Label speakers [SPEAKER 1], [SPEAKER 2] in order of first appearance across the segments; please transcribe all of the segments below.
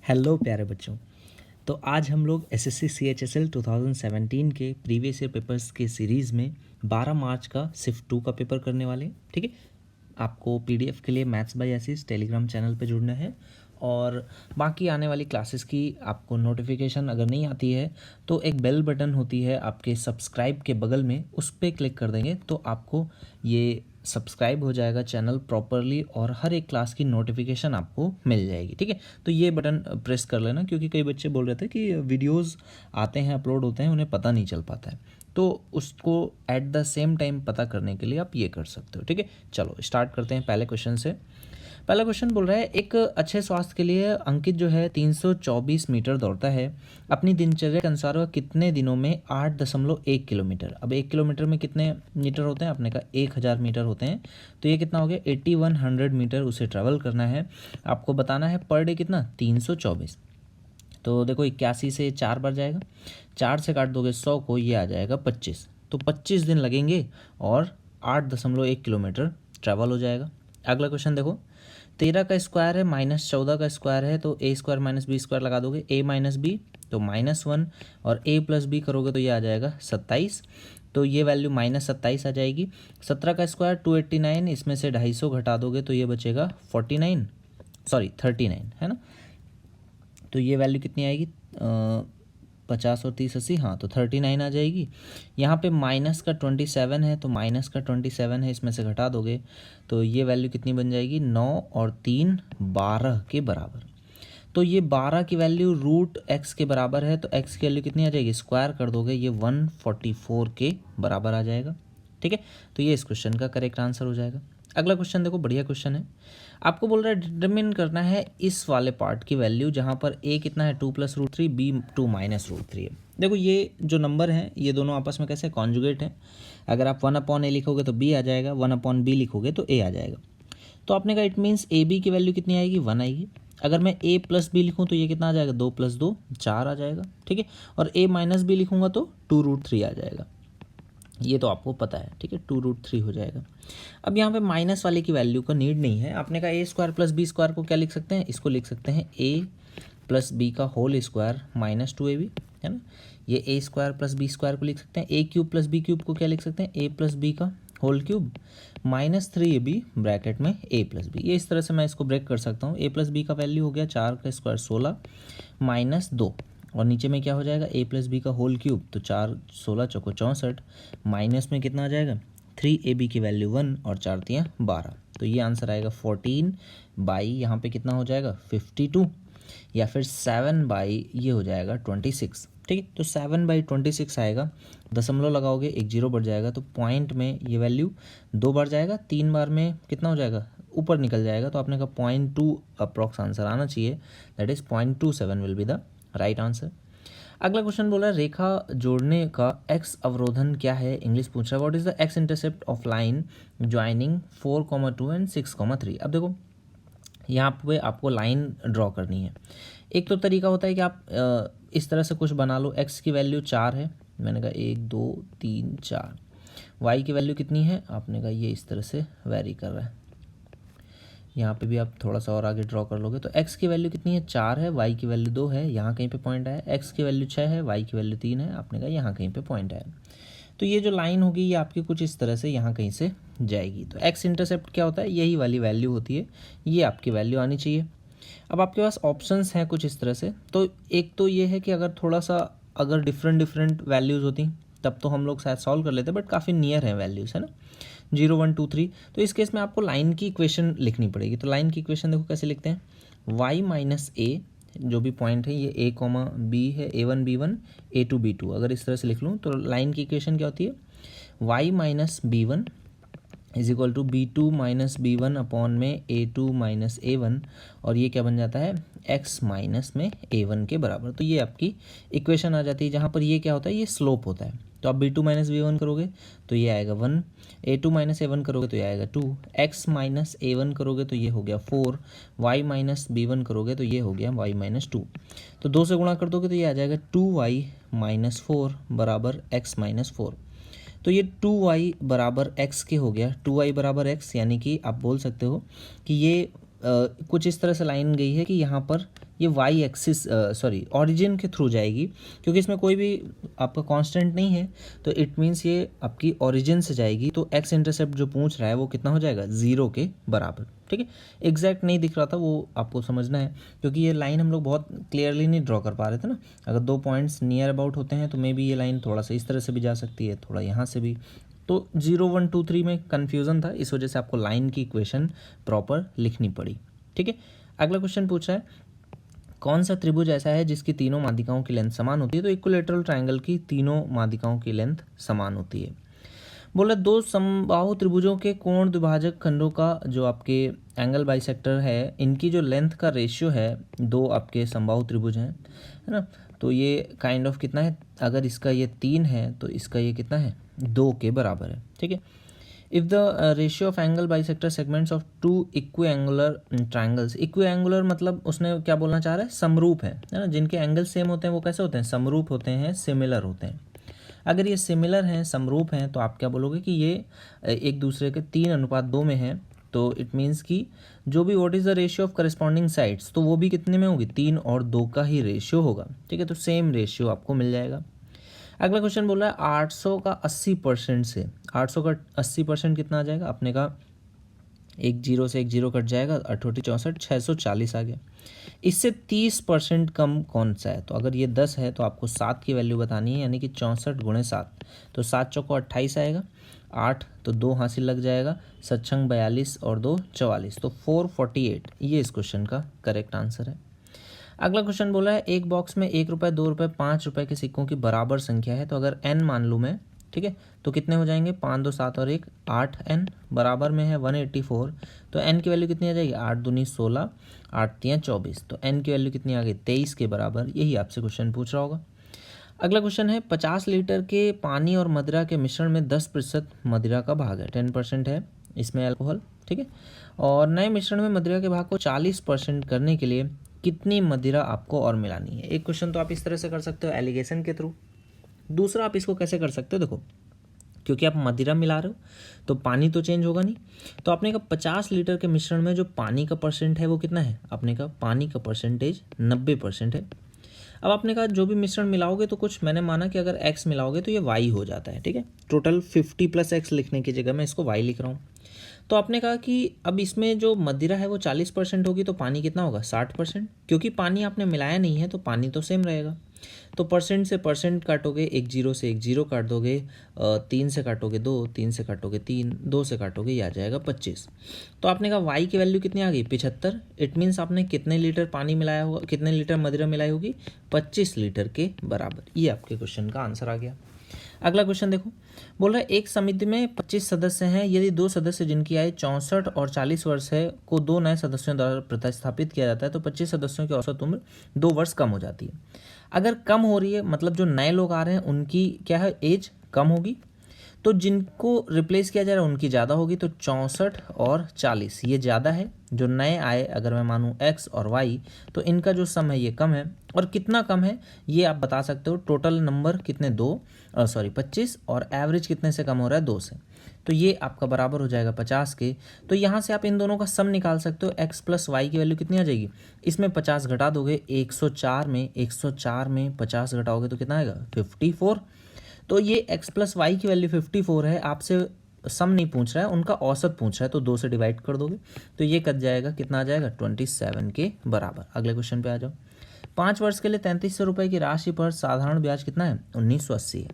[SPEAKER 1] Hello प्यारे बच्चों। तो आज हम लोग एसएससी सीएचएसएल 2017 के प्रीवियस ईयर पेपर्स के सीरीज़ में 12 मार्च का सिर्फ 2 का पेपर करने वाले हैं। ठीक है, आपको पीडीएफ के लिए maths by Ashish Telegram channel पे जुड़ना है और बाकी आने वाली क्लासेस की आपको नोटिफिकेशन अगर नहीं आती है तो एक बेल बटन होती है आपके सब्सक्राइब के बगल में, उस पर क्लिक कर देंगे तो आपको ये सब्सक्राइब हो जाएगा चैनल प्रॉपरली और हर एक क्लास की नोटिफिकेशन आपको मिल जाएगी। ठीक है, तो ये बटन प्रेस कर लेना, क्योंकि कई बच्चे बोल रहे थे कि वीडियोस आते हैं, अपलोड होते हैं, उन्हें पता नहीं चल पाता है, तो उसको एट द सेम टाइम पता करने के लिए आप ये कर सकते हो। ठीक है, चलो स्टार्ट करते हैं पहले क्वेश्चन से। पहला क्वेश्चन बोल रहा है, एक अच्छे स्वास्थ्य के लिए अंकित जो है 324 मीटर दौड़ता है। अपनी दिनचर्या के अनुसार वह कितने दिनों में 8.1 किलोमीटर, अब 1 किलोमीटर में कितने मीटर होते हैं, आपने कहा 1000 मीटर होते हैं, तो ये कितना हो गया 8100 मीटर उसे ट्रैवल करना है। आपको बताना है पर डे कितना 324। तो देखो 81 से 4 बार जाएगा, 4 से काट दोगे 100 को, ये आ जाएगा 25, तो 25 दिन लगेंगे और 8.1 किलोमीटर ट्रैवल हो जाएगा। अगला क्वेश्चन देखो, 13 का स्क्वायर है माइनस 14 का स्क्वायर है, तो ए स्क्वायर माइनस बी स्क्वायर लगा दोगे, ए माइनस बी तो -1 और ए प्लस बी करोगे तो ये आ जाएगा 27, तो ये वैल्यू -27 आ जाएगी। 17 का स्क्वायर 289, इसमें से 250 घटा दोगे तो ये बचेगा 39 है ना, तो ये वैल्यू कितनी आएगी 50 और 30 80, हाँ तो 39 आ जाएगी। यहाँ पे माइनस का 27 है, तो माइनस का 27 है, इसमें से घटा दोगे तो ये वैल्यू कितनी बन जाएगी 9 और 3 12 के बराबर। तो ये 12 की वैल्यू रूट एक्स के बराबर है, तो एक्स की वैल्यू कितनी आ जाएगी, स्क्वायर कर दोगे ये 144 के बराबर आ जाएगा। ठीक है, तो ये इस क्वेश्चन का करेक्ट आंसर हो जाएगा। अगला क्वेश्चन देखो, बढ़िया क्वेश्चन है। आपको बोल रहा है डिटरमिन करना है इस वाले पार्ट की वैल्यू जहाँ पर a कितना है 2 + √3, b 2 - √3 है। देखो ये जो नंबर हैं ये दोनों आपस में कैसे कॉन्जुगेट हैं, अगर आप 1/a लिखोगे तो b आ जाएगा, 1/b लिखोगे तो a आ जाएगा। तो आपने कहा इट मीन्स ए बी की वैल्यू कितनी आएगी 1 आएगी। अगर मैं a + b लिखूँ तो ये कितना आ जाएगा 2 + 2 4 आ जाएगा। ठीक है, और a - b लिखूँगा तो 2√3 आ जाएगा, ये तो आपको पता है। ठीक है, 2√3 हो जाएगा। अब यहाँ पे माइनस वाले की वैल्यू का नीड नहीं है, आपने कहा a² + b² को क्या लिख सकते हैं, इसको लिख सकते हैं a + b का होल स्क्वायर -2ab, है ना। ये a² + b² को लिख सकते हैं, a³ + b³ को क्या लिख सकते हैं a + b का होल क्यूब -3ab ब्रैकेट में a + b। ये इस तरह से मैं इसको ब्रेक कर सकता हूँ। a + b का वैल्यू हो गया 4 का स्क्वायर 16 -2, और नीचे में क्या हो जाएगा a + b का होल क्यूब, तो 4 16 चौको 64, माइनस में कितना आ जाएगा 3ab की वैल्यू 1 और 4 × 12, तो ये आंसर आएगा 14 बाई यहाँ पे कितना हो जाएगा 52, या फिर 7 बाई ये हो जाएगा 26। ठीक है, तो 7/26 आएगा, दशमलव लगाओगे एक जीरो बढ़ जाएगा, तो पॉइंट में ये वैल्यू 2 बार जाएगा, 3 बार में कितना हो जाएगा ऊपर निकल जाएगा, तो आपने कहा 0.2 अप्रॉक्स आंसर आना चाहिए, that is 0.27 will be the right answer. अगला क्वेश्चन बोला रेखा जोड़ने का x अवरोधन क्या है, इंग्लिश पूछ रहा है, what is the x intercept of line joining 4,2 and 6,3। अब देखो यहाँ पे आपको लाइन ड्रॉ करनी है। एक तो तरीका होता है कि आप इस तरह से कुछ बना लो, x की वैल्यू 4 है, मैंने कहा 1 2 3 4, y की वैल्यू कितनी है, आपने कहा ये इस तरह से वेरी कर रहा है, यहाँ पे भी आप थोड़ा सा और आगे ड्रॉ कर लोगे, तो x की वैल्यू कितनी है 4 है, y की वैल्यू 2 है, यहाँ कहीं पे पॉइंट आया, x की वैल्यू 6 है, y की वैल्यू 3 है, आपने कहा यहाँ कहीं पे पॉइंट आया, तो ये जो लाइन होगी ये आपकी कुछ इस तरह से यहाँ कहीं से जाएगी। तो x इंटरसेप्ट क्या होता है, यही वाली वैल्यू होती है, ये आपकी वैल्यू आनी चाहिए। अब आपके पास ऑप्शंस हैं कुछ इस तरह से, तो एक तो ये है कि अगर थोड़ा सा अगर डिफरेंट वैल्यूज़ होती तब तो हम लोग शायद सॉल्व कर लेते, बट काफ़ी नियर है वैल्यूज़, है ना, 0 1 2 3। तो इस केस में आपको लाइन की इक्वेशन लिखनी पड़ेगी। तो लाइन की इक्वेशन देखो कैसे लिखते हैं, y - a जो भी पॉइंट है ये a, b है, a1 b1 a2 b2, अगर इस तरह से लिख लूँ तो लाइन की इक्वेशन क्या होती है y - b1 is equal to b2 - b1 upon में a2 - a1, और ये क्या बन जाता है x माइनस में a1 के बराबर। तो ये आपकी इक्वेशन आ जाती है, जहाँ पर ये क्या होता है ये स्लोप होता है। तो आप b2 - b1 करोगे तो ये आएगा 1, a2 - a1 करोगे तो ये आएगा 2, x - a1 करोगे तो ये हो गया 4, y - b1 करोगे तो ये हो गया y - 2। तो 2 से गुणा कर दोगे तो ये आ जाएगा 2y - 4 बराबर x - 4। तो ये 2y बराबर x के हो गया, 2y बराबर x, यानी कि आप बोल सकते हो कि ये कुछ इस तरह से लाइन गई है कि यहाँ पर ये वाई एक्सिस ऑरिजिन के थ्रू जाएगी, क्योंकि इसमें कोई भी आपका कांस्टेंट नहीं है, तो इट मीन्स ये आपकी ऑरिजिन से जाएगी। तो एक्स इंटरसेप्ट जो पूछ रहा है वो कितना हो जाएगा, 0 के बराबर। ठीक है, एग्जैक्ट नहीं दिख रहा था, वो आपको समझना है, क्योंकि ये लाइन हम लोग बहुत क्लियरली नहीं ड्रॉ कर पा रहे थे ना। अगर 2 पॉइंट्स नियर अबाउट होते हैं तो मे बी ये लाइन थोड़ा सा इस तरह से भी जा सकती है, थोड़ा यहाँ से भी। तो 0 1 2 3 में कन्फ्यूज़न था, इस वजह से आपको लाइन की इक्वेशन प्रॉपर लिखनी पड़ी। ठीक है, अगला क्वेश्चन पूछ रहा है कौन सा त्रिभुज ऐसा है जिसकी तीनों माध्यिकाओं की लेंथ समान होती है। तो इक्विलेटरल ट्रायंगल की तीनों माध्यिकाओं की लेंथ समान होती है। बोला दो समबाहु त्रिभुजों के कोण द्विभाजक खंडों का जो आपके एंगल बाइसेक्टर है, इनकी जो लेंथ का रेशियो है, दो आपके समबाहु त्रिभुज हैं, है ना, तो ये काइंड ऑफ कितना है, अगर इसका ये 3 है तो इसका ये कितना है, 2 के बराबर है। ठीक है, if the ratio of angle bisector segments of two equiangular triangles, equiangular मतलब उसने क्या बोलना चाह रहा है, समरूप है ना, जिनके एंगल सेम होते हैं वो कैसे होते हैं, समरूप होते हैं, सिमिलर होते हैं। अगर ये सिमिलर हैं, समरूप हैं, तो आप क्या बोलोगे कि ये एक दूसरे के 3:2 में हैं, तो इट मीन्स कि जो भी what is the ratio of corresponding sides, तो वो भी कितने में होगी, 3 और 2 का ही रेशियो होगा। ठीक है, तो सेम रेशियो आपको मिल जाएगा। अगला क्वेश्चन बोल रहा है 800 का 80% से, 800 का 80% कितना आ जाएगा अपने का, एक जीरो से एक जीरो कट जाएगा, 8 64 640 आ गया। इससे 30% कम कौन सा है, तो अगर ये 10 है तो आपको 7 की वैल्यू बतानी है, यानी कि 64 × 7, तो 7 चौको 28 आएगा, 8 तो 2 हासिल लग जाएगा, 7 छंग 42 और 2 44, तो 448 ये इस क्वेश्चन का करेक्ट आंसर है। अगला क्वेश्चन बोला है एक बॉक्स में 1 रुपये 2 रुपये 5 रुपये के सिक्कों की बराबर संख्या है, तो अगर n मान लूँ मैं, ठीक है, तो कितने हो जाएंगे, 5 2 7 और 1 8, n बराबर में है 184, तो n की वैल्यू कितनी आ जाएगी, 8 दूनी 16 8 3 24, तो n की वैल्यू कितनी आ गई, 23 के बराबर। यही आपसे क्वेश्चन पूछ रहा होगा। अगला क्वेश्चन है 50 लीटर के पानी और मदिरा के मिश्रण में 10% मदिरा का भाग है, 10% है इसमें अल्कोहल। ठीक है, और नए मिश्रण में मदिरा के भाग को 40% करने के लिए कितनी मदिरा आपको और मिलानी है। एक क्वेश्चन तो आप इस तरह से कर सकते हो एलिगेशन के थ्रू, दूसरा आप इसको कैसे कर सकते हो, देखो क्योंकि आप मदिरा मिला रहे हो तो पानी तो चेंज होगा नहीं, तो आपने कहा 50 लीटर के मिश्रण में जो पानी का परसेंट है वो कितना है, आपने कहा पानी का परसेंटेज 90% है। अब आपने कहा जो भी मिश्रण मिलाओगे, तो कुछ मैंने माना कि अगर x मिलाओगे तो ये y हो जाता है। ठीक है, टोटल 50 + x लिखने की जगह मैं इसको y लिख रहा हूँ। तो आपने कहा कि अब इसमें जो मदिरा है वो 40% होगी, तो पानी कितना होगा, 60%, क्योंकि पानी आपने मिलाया नहीं है तो पानी तो सेम रहेगा। तो परसेंट से परसेंट काटोगे, एक जीरो से एक जीरो काट दोगे, 3 से काटोगे 2, 3 से काटोगे 3, 2 से काटोगे, ये आ जाएगा 25। तो आपने कहा वाई की वैल्यू कितनी आ गई, 75। इट मीन्स आपने कितने लीटर पानी मिलाया होगा, कितने लीटर मदिरा मिलाई होगी, 25 लीटर के बराबर। ये आपके क्वेश्चन का आंसर आ गया। अगला क्वेश्चन देखो, बोल रहा है एक समिति में 25 सदस्य हैं, यदि 2 सदस्य जिनकी आयु 64 और 40 वर्ष है को 2 नए सदस्यों द्वारा प्रतिस्थापित किया जाता है, तो 25 सदस्यों की औसत उम्र 2 वर्ष कम हो जाती है। अगर कम हो रही है, मतलब जो नए लोग आ रहे हैं उनकी क्या है, एज कम होगी, तो जिनको रिप्लेस किया जा रहा है उनकी ज़्यादा होगी, तो 64 और 40 ये ज़्यादा है, जो नए आए अगर मैं मानूँ x और y, तो इनका जो सम है ये कम है। और कितना कम है ये आप बता सकते हो, टोटल नंबर कितने 25 और एवरेज कितने से कम हो रहा है, 2 से, तो ये आपका बराबर हो जाएगा 50 के। तो यहाँ से आप इन दोनों का सम निकाल सकते हो, x + y की वैल्यू कितनी आ जाएगी, इसमें 50 घटा दोगे, 104 में 50 घटाओगे तो कितना आएगा, 54। तो ये x + y की वैल्यू 54 है, आपसे सम नहीं पूछ रहा है, उनका औसत पूछ रहा है, तो 2 से डिवाइड कर दोगे तो ये कट जाएगा, कितना आ जाएगा, 27 के बराबर। अगले क्वेश्चन पे आ जाओ। 5 वर्ष के लिए 3300 रुपये की राशि पर साधारण ब्याज कितना है, 1980 है।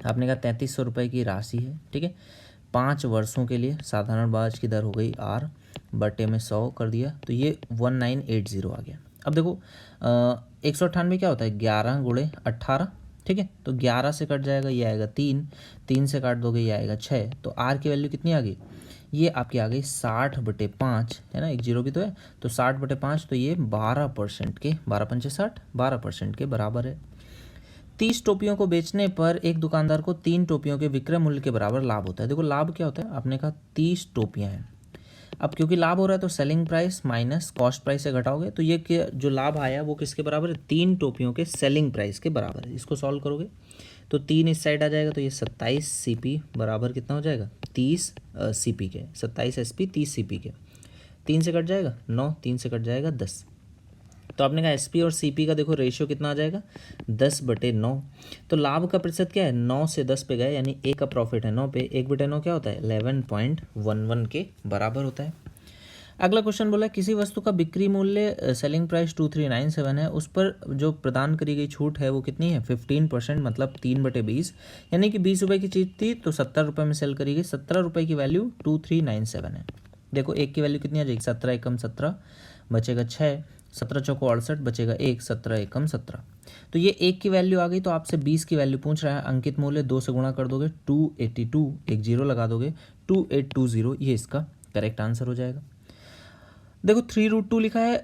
[SPEAKER 1] आपने कहा 3300 रुपये की राशि है, ठीक है, 5 वर्षों के लिए साधारण ब्याज की दर हो गई r बटे में 100 कर दिया, तो ये 1980 आ गया। अब देखो 198 क्या होता है, 11 × 18, ठीक है, तो 11 से कट जाएगा, ये आएगा 3, 3 से काट दोगे ये आएगा 6, तो r की वैल्यू कितनी आ गई, ये आपकी आ गई 60/5, है ना, एक जीरो भी तो है, तो 60/5, तो ये 12% के, 12 पंचे 60, 12% के बराबर है। 30 टोपियों को बेचने पर एक दुकानदार को 3 टोपियों के विक्रय मूल्य के बराबर लाभ होता है। देखो लाभ क्या होता है, आपने कहा 30 टोपियां हैं, अब क्योंकि लाभ हो रहा है तो selling price minus cost price से घटाओगे, तो ये जो लाभ आया वो किसके बराबर है, 3 टोपियों के सेलिंग प्राइस के बराबर है। इसको सॉल्व करोगे तो 3 इस साइड आ जाएगा, तो ये 27 CP बराबर कितना हो जाएगा, 30 CP के, 27 SP 30 CP के, 3 से कट जाएगा 9, 3 से कट जाएगा 10। तो आपने कहा एसपी और सीपी का देखो रेशियो कितना आ जाएगा 10/9। तो लाभ का प्रतिशत क्या है 9 से 10 पे गए, यानी ए का प्रॉफिट है 9 पे, 1/9 क्या होता है 11.11 के बराबर होता है। अगला क्वेश्चन बोला किसी वस्तु का बिक्री मूल्य सेलिंग प्राइस 2397 है, उस पर जो प्रदान करी गई छूट है वो कितनी है 15%, मतलब 3/20, यानी कि 20 रुपये की चीज़ थी तो 70 रुपये में सेल करी गई, 17 रुपये की वैल्यू 2397 है। देखो एक की वैल्यू कितनी आ जाएगी 17 एकम 17 बचेगा 6, 17 चौको 68 बचेगा 1, 17 एकम 17। तो ये एक की वैल्यू आ गई, तो आपसे 20 की वैल्यू पूछ रहा है, अंकित मूल्य 2 से गुणा कर दोगे 282, एक जीरो लगा दोगे 2820, ये इसका करेक्ट आंसर हो जाएगा। देखो 3√2 लिखा है,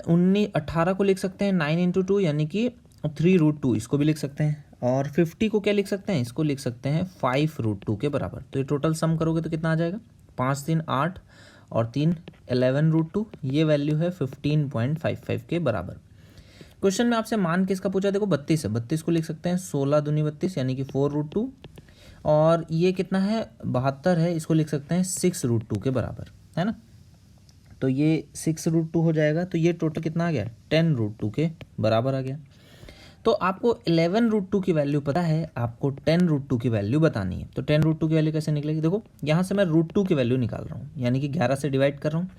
[SPEAKER 1] 18 को लिख सकते हैं 9 × 2 यानी कि 3√2, इसको भी लिख सकते हैं, और 50 को क्या लिख सकते हैं, इसको लिख सकते हैं 5√2 के बराबर। तो ये टोटल सम करोगे तो कितना आ जाएगा 5 3 8 और 3 11√2, ये वैल्यू है 15.55 के बराबर। क्वेश्चन में आपसे मान किसका पूछा, देखो 32 है, 32 को लिख सकते हैं 16 दूनी 32 यानी कि 4√2, और ये कितना है 72 है, इसको लिख सकते हैं 6√2 के बराबर, है ना। तो ये 6√2 हो जाएगा, तो ये टोटल कितना आ गया 10√2 के बराबर आ गया। तो आपको 11√2 की वैल्यू पता है, आपको 10√2 की वैल्यू बतानी है। तो 10√2 की वैल्यू कैसे निकलेगी, देखो यहाँ से मैं √2 की वैल्यू निकाल रहा हूँ, यानी कि 11 से डिवाइड कर रहा हूँ,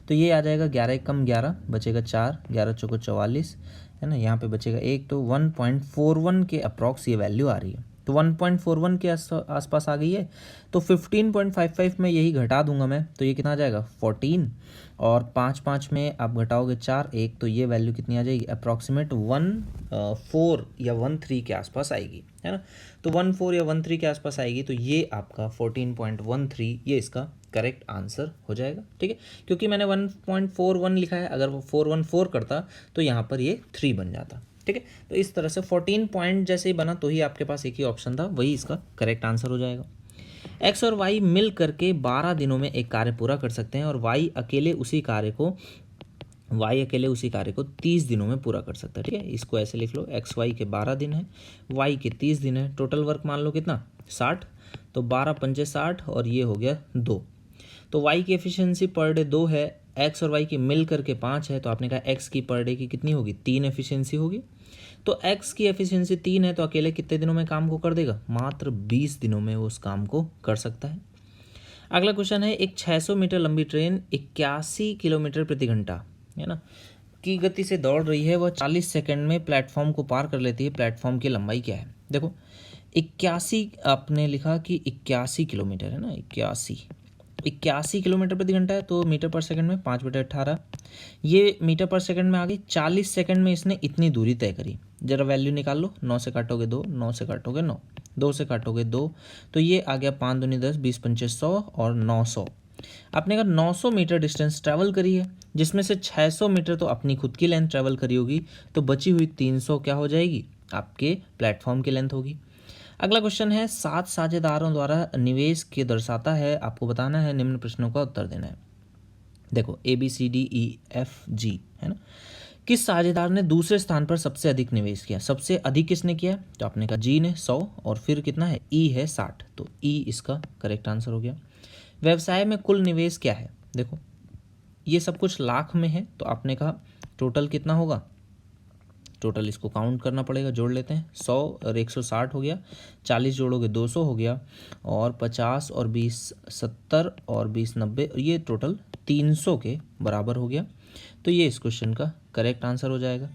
[SPEAKER 1] तो ये आ जाएगा 11 एकम 11 बचेगा 4, 11 चौको 44, है ना, यहाँ पे बचेगा 1, तो 1.41 के अप्रॉक्स ये वैल्यू आ रही है। तो 1.41 के आसपास आ गई है, तो 15.55 में यही घटा दूंगा मैं, तो ये कितना आ जाएगा 14, और 5 5 में आप घटाओगे 4 1, तो ये वैल्यू कितनी आ जाएगी अप्रॉक्सीमेट 14 या 13 के आसपास आएगी, है ना। तो 14 या 13 के आसपास आएगी, तो ये आपका 14.13 ये इसका करेक्ट आंसर हो जाएगा, ठीक है। क्योंकि मैंने 1.41 लिखा है, अगर वो 414 करता तो यहाँ पर ये 3 बन जाता, ठीक है। तो इस तरह से 14 पॉइंट जैसे ही बना तो ही आपके पास एक ही ऑप्शन था, वही इसका करेक्ट आंसर हो जाएगा। एक्स और वाई मिल करके 12 दिनों में एक कार्य पूरा कर सकते हैं, और वाई अकेले उसी कार्य को 30 दिनों में पूरा कर सकता है, ठीक है। इसको ऐसे लिख लो, एक्स वाई के 12 दिन है, वाई के 30 दिन है, टोटल वर्क मान लो कितना 60, तो 12 पंजे 60 और ये हो गया 2। तो वाई की एफिशिएंसी पर डे 2 है, एक्स और वाई की मिल करके 5 है, तो आपने कहा एक्स की पर डे की कितनी होगी 3 एफिशिएंसी होगी। तो एक्स की एफिशिएंसी 3 है, तो अकेले कितने दिनों में काम को कर देगा, मात्र 20 दिनों में वो उस काम को कर सकता है। अगला क्वेश्चन है, एक 600 मीटर लंबी ट्रेन 81 किलोमीटर प्रति घंटा, है ना, की गति से दौड़ रही है, वह 40 सेकंड में प्लेटफॉर्म को पार कर लेती है, प्लेटफॉर्म की लंबाई क्या है। देखो 81 आपने लिखा कि 81 किलोमीटर है ना, 81 किलोमीटर प्रति घंटा है, तो मीटर पर सेकंड में 5/18, ये मीटर पर सेकंड में आ गई, 40 सेकंड में इसने इतनी दूरी तय करी। जरा वैल्यू निकाल लो, 9 से काटोगे 2, 9 से काटोगे 9, 2 से काटोगे 2, तो ये आ गया 5 दूनी 10, 20 पंचे 100 और 900। आपने अगर 900 मीटर डिस्टेंस ट्रैवल करी है, जिसमें से 600 मीटर तो अपनी खुद की लेंथ ट्रैवल करी होगी, तो बची हुई 300 क्या हो जाएगी आपके प्लेटफॉर्म की लेंथ होगी। अगला क्वेश्चन है, 7 साझेदारों द्वारा निवेश के दर्शाता है, आपको बताना है, निम्न प्रश्नों का उत्तर देना है। देखो ABCDEFG है ना, किस साझेदार ने दूसरे स्थान पर सबसे अधिक निवेश किया, सबसे अधिक किसने किया, तो आपने कहा जी ने 100, और फिर कितना है E है 60, तो E इसका करेक्ट आंसर हो गया। व्यवसाय में कुल निवेश क्या है, देखो ये सब कुछ लाख में है, तो आपने कहा टोटल कितना होगा, टोटल इसको काउंट करना पड़ेगा, जोड़ लेते हैं, 100 और 160 हो गया, 40 जोड़ोगे 200 हो गया, और 50 और 20 70 और 20 90, और ये टोटल 300 के बराबर हो गया। तो ये इस क्वेश्चन का करेक्ट आंसर हो जाएगा।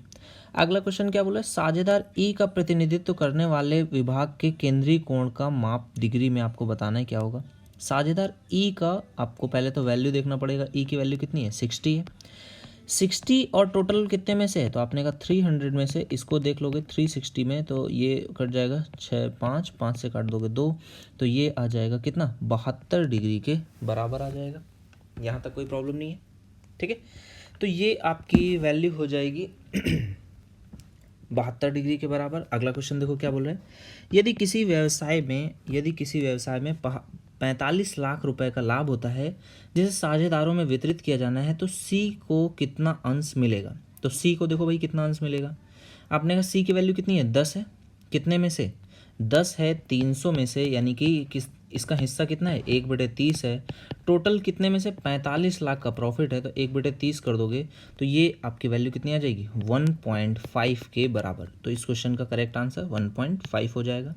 [SPEAKER 1] अगला क्वेश्चन क्या बोला है, साझेदार ई का प्रतिनिधित्व करने वाले विभाग के केंद्रीय कोण का माप डिग्री में आपको बताना है क्या होगा। साझेदार ई का आपको पहले तो वैल्यू देखना पड़ेगा, ई की वैल्यू कितनी है 60 है, 60 और टोटल कितने में से है, तो आपने कहा 300 में से, इसको देख लोगे 360 में, तो ये कट जाएगा 6 5 5 से काट दोगे 2, तो ये आ जाएगा कितना 72 डिग्री के बराबर आ जाएगा। यहाँ तक कोई प्रॉब्लम नहीं है, ठीक है। तो ये आपकी वैल्यू हो जाएगी 72 डिग्री के बराबर। अगला क्वेश्चन देखो क्या बोल रहे हैं, यदि किसी व्यवसाय में 45 लाख रुपए का लाभ होता है जिसे साझेदारों में वितरित किया जाना है, तो सी को कितना अंश मिलेगा। तो सी को देखो भाई कितना अंश मिलेगा, आपने कहा सी की वैल्यू कितनी है 10 है, कितने में से 10 है 300 में से, यानी कि इसका हिस्सा कितना है 1/30 है, टोटल कितने में से 45 लाख का प्रॉफिट है, तो 1/30 कर दोगे तो ये आपकी वैल्यू कितनी आ जाएगी 1.5 के बराबर। तो इस क्वेश्चन का करेक्ट आंसर 1.5 हो जाएगा।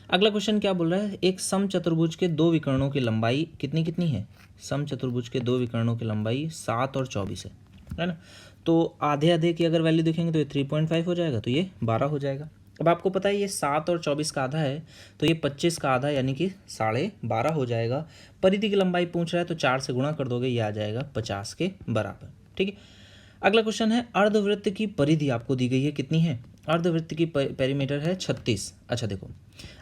[SPEAKER 1] अगला क्वेश्चन क्या बोल रहा है, एक समचतुर्भुज के दो विकर्णों की लंबाई कितनी कितनी है, समचतुर्भुज के दो विकर्णों की लंबाई 7 और 24 है ना। तो आधे आधे की अगर वैल्यू देखेंगे तो ये 3.5 हो जाएगा, तो ये 12 हो जाएगा। अब आपको पता है ये 7 और 24 का आधा है, तो ये 25 का आधा यानी कि 12.5 हो जाएगा। परिधि की लंबाई पूछ रहा है तो 4 से गुणा कर दोगे, ये आ जाएगा 50 के बराबर। ठीक है, अगला क्वेश्चन है अर्धवृत्त की परिधि आपको दी गई है, कितनी है, अर्धवृत्त की पेरीमीटर है 36। अच्छा देखो,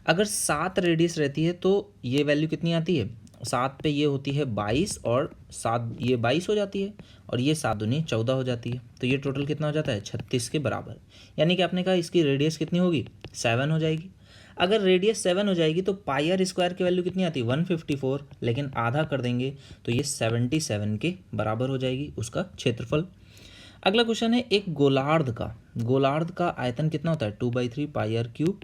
[SPEAKER 1] अगर 7 रेडियस रहती है तो ये वैल्यू कितनी आती है, 7 पे ये होती है 22 और 7 ये 22 हो जाती है और ये 7 दूनी 14 हो जाती है, तो ये टोटल कितना हो जाता है 36 के बराबर। यानी कि आपने कहा इसकी रेडियस कितनी होगी 7 हो जाएगी। अगर रेडियस 7 हो जाएगी तो पाई आर स्क्वायर की वैल्यू कितनी आती है 154, लेकिन आधा कर देंगे तो ये 77 के बराबर हो जाएगी उसका क्षेत्रफल। अगला क्वेश्चन है एक गोलार्ध का आयतन कितना होता है 2/3 पाई आर क्यूब,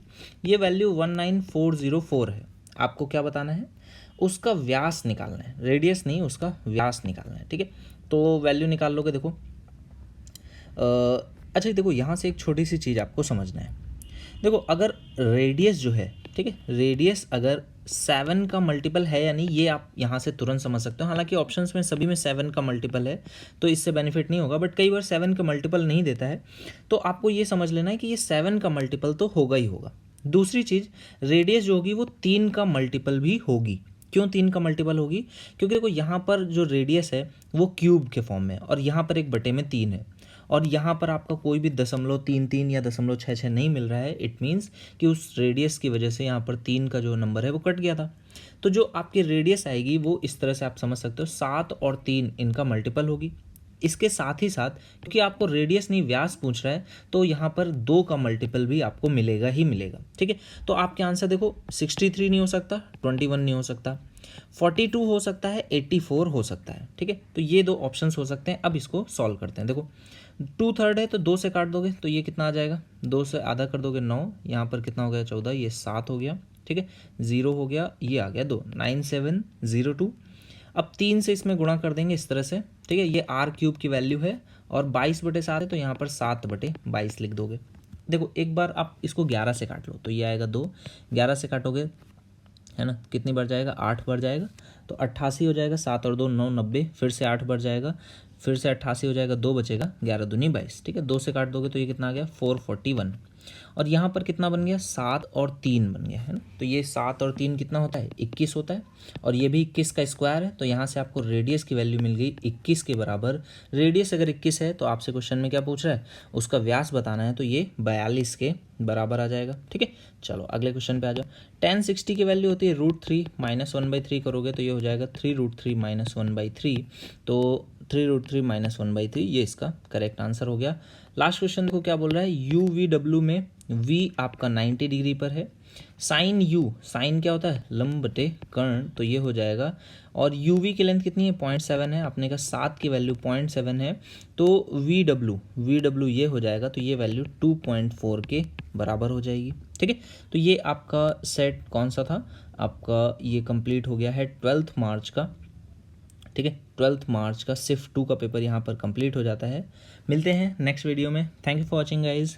[SPEAKER 1] ये वैल्यू 19404 है। आपको क्या बताना है, उसका व्यास निकालना है, रेडियस नहीं उसका व्यास निकालना है। ठीक है, तो वैल्यू निकाल लोगे। देखो अच्छा देखो, यहाँ से एक छोटी सी चीज़ आपको समझना है। देखो अगर रेडियस जो है, ठीक है, रेडियस अगर 7 का मल्टीपल है या नहीं, ये आप यहाँ से तुरंत समझ सकते हो। हालांकि ऑप्शंस में सभी में 7 का मल्टीपल है तो इससे बेनिफिट नहीं होगा, बट कई बार 7 का मल्टीपल नहीं देता है, तो आपको ये समझ लेना है कि ये 7 का मल्टीपल तो होगा ही होगा। दूसरी चीज़, रेडियस जो होगी वो 3 का मल्टीपल भी होगी। क्यों 3 का मल्टीपल होगी, क्योंकि देखो यहाँ पर जो रेडियस है वो क्यूब के फॉर्म में है और यहाँ पर 1/3 है और यहाँ पर आपका कोई भी 0.33 या 0.66 नहीं मिल रहा है। इट मीन्स कि उस रेडियस की वजह से यहाँ पर 3 का जो नंबर है वो कट गया था। तो जो आपकी रेडियस आएगी वो इस तरह से आप समझ सकते हो, 7 और 3 इनका मल्टीपल होगी। इसके साथ ही साथ क्योंकि आपको रेडियस नहीं व्यास पूछ रहा है तो यहाँ पर 2 का मल्टीपल भी आपको मिलेगा ही मिलेगा। ठीक है, तो आपके आंसर देखो 63 नहीं हो सकता, 21 नहीं हो सकता, 42 हो सकता है, 84 हो सकता है। ठीक है, तो ये दो ऑप्शंस हो सकते हैं। अब इसको सॉल्व करते हैं। देखो 2/3 है तो 2 से काट दोगे तो ये कितना आ जाएगा, 2 से आधा कर दोगे 9, यहाँ पर कितना हो गया 14, ये 7 हो गया। ठीक है, 0 हो गया, ये आ गया 2, 9702। अब 3 से इसमें गुणा कर देंगे इस तरह से। ठीक है, ये आर क्यूब की वैल्यू है और 22/7 है तो यहाँ पर 7/22 लिख दोगे। देखो एक बार आप इसको 11 से काट लो तो ये आएगा 2, 11 से काटोगे है ना, कितनी बार जाएगा 8 बार जाएगा तो 88 हो जाएगा, 7 और 2 9, 90, फिर से 8 बार जाएगा, फिर से 88 हो जाएगा, 2 बचेगा, 11 दूनी 22। ठीक है, 2 से काट दोगे तो ये कितना आ गया 441 और यहाँ पर कितना बन गया 7 और 3 बन गया है ना। तो ये 7 और 3 कितना होता है 21 होता है और ये भी 21 का स्क्वायर है। तो यहाँ से आपको रेडियस की वैल्यू मिल गई 21 के बराबर। रेडियस अगर 21 है तो आपसे क्वेश्चन में क्या पूछ रहा है, उसका व्यास बताना है, तो ये 42 के बराबर आ जाएगा। ठीक है, चलो अगले क्वेश्चन पे आ जाओ। tan 60 की वैल्यू होती है √3 - 1/3 करोगे तो ये हो जाएगा 3√3 - 1/3, तो 3√3 - 1/3 ये इसका करेक्ट आंसर हो गया। लास्ट क्वेश्चन देखो क्या बोल रहा है, UVW में V आपका 90 डिग्री पर है, साइन U, साइन क्या होता है लंब बटे कर्ण, तो ये हो जाएगा। और UV की लेंथ कितनी है 0.7 है, आपने कहा 7 की वैल्यू 0.7 है तो VW ये हो जाएगा, तो ये वैल्यू 2.4 के बराबर हो जाएगी। ठीक है, तो ये आपका सेट कौन सा था, आपका ये कंप्लीट हो गया है 12 मार्च का। ठीक है, 12 मार्च का सिर्फ 2 का पेपर यहाँ पर कंप्लीट हो जाता है। मिलते हैं नेक्स्ट वीडियो में। Thank you for watching guys.